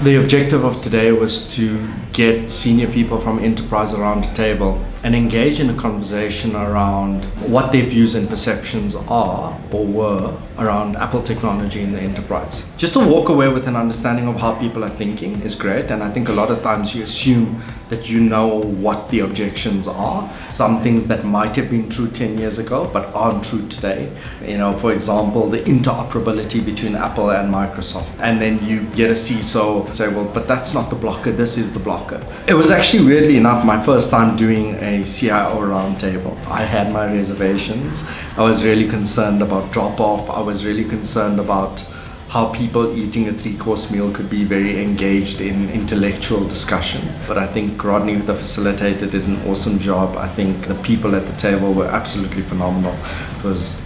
The objective of today was to get senior people from enterprise around the table and engage in a conversation around what their views and perceptions are or were around Apple technology in the enterprise. Just to walk away with an understanding of how people are thinking is great, and I think a lot of times you assume that you know what the objections are. Some things that might have been true 10 years ago but aren't true today. For example, the interoperability between Apple and Microsoft. And then you get a CISO say, well, but that's not the blocker, this is the blocker. It was actually, weirdly enough, my first time doing a CIO roundtable. I had my reservations. I was really concerned about drop-off. I was really concerned about how people eating a 3-course meal could be very engaged in intellectual discussion. But I think Rodney, the facilitator, did an awesome job. I think the people at the table were absolutely phenomenal. It was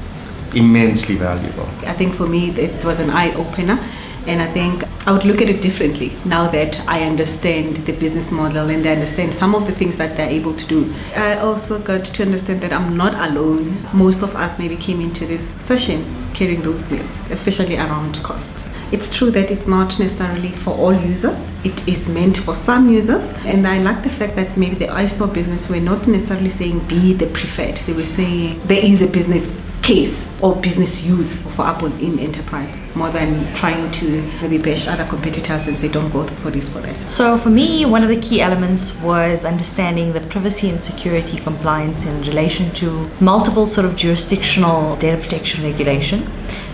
immensely valuable. I think for me, it was an eye-opener. And I think I would look at it differently now that I understand the business model and I understand some of the things that they're able to do. I also got to understand that I'm not alone. Most of us maybe came into this session carrying those fears, especially around cost. It's true that it's not necessarily for all users. It is meant for some users. And I like the fact that maybe the iStore business were not necessarily saying be the preferred. They were saying there is a business case or business use for Apple in enterprise, more than trying to maybe bash other competitors and say don't go for this, for that. So for me, one of the key elements was understanding the privacy and security compliance in relation to multiple sort of jurisdictional data protection regulation,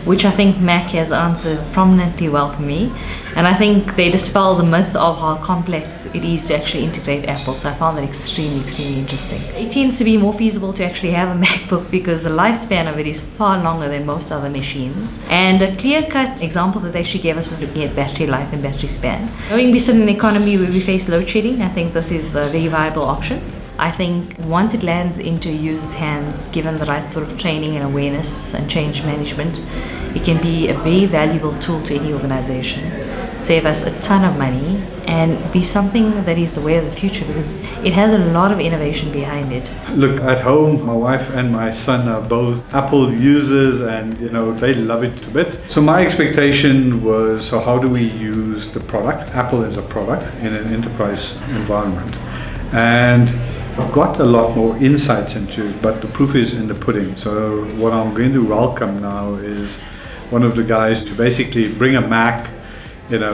which I think Mac has answered prominently well for me. And I think they dispel the myth of how complex it is to actually integrate Apple. So I found that extremely interesting. It tends to be more feasible to actually have a MacBook because the lifespan of it is far longer than most other machines. And a clear-cut example that they actually gave us was looking at battery life and battery span. Knowing we sit in an economy where we face load shedding, I think this is a very viable option. I think once it lands into a user's hands, given the right sort of training and awareness and change management, it can be a very valuable tool to any organization, save us a ton of money, and be something that is the way of the future because it has a lot of innovation behind it. Look, at home, my wife and my son are both Apple users and they love it to bits. So my expectation was, so how do we use the product, Apple as a product, in an enterprise environment? And I've got a lot more insights into it, but the proof is in the pudding. So what I'm going to welcome now is one of the guys to basically bring a Mac,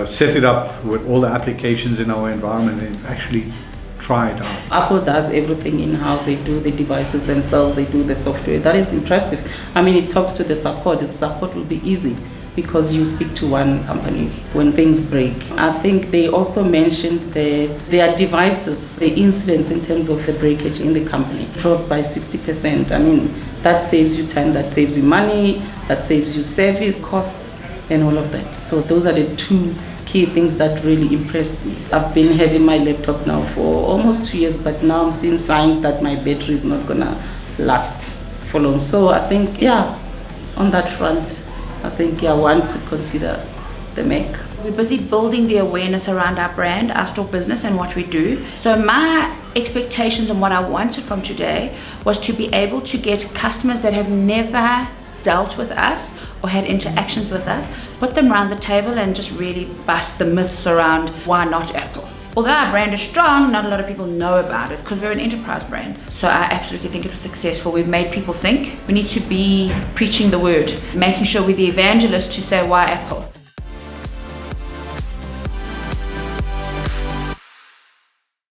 set it up with all the applications in our environment and actually try it out. Apple does everything in-house. They do the devices themselves, they do the software. That is impressive. I mean, it talks to the support. The support will be easy because you speak to one company when things break. I think they also mentioned that their devices, the incidents in terms of the breakage in the company dropped by 60%. I mean, that saves you time, that saves you money, that saves you service costs and all of that. So those are the two key things that really impressed me. I've been having my laptop now for almost 2 years, but now I'm seeing signs that my battery is not gonna last for long. So I think, on that front, I think, one could consider the Mac. We're busy building the awareness around our brand, our store business, and what we do. So my expectations and what I wanted from today was to be able to get customers that have never dealt with us or had interactions with us, put them around the table and just really bust the myths around why not Apple. Although our brand is strong, not a lot of people know about it because we're an enterprise brand. So I absolutely think it was successful. We've made people think. We need to be preaching the word, making sure we're the evangelists to say why Apple.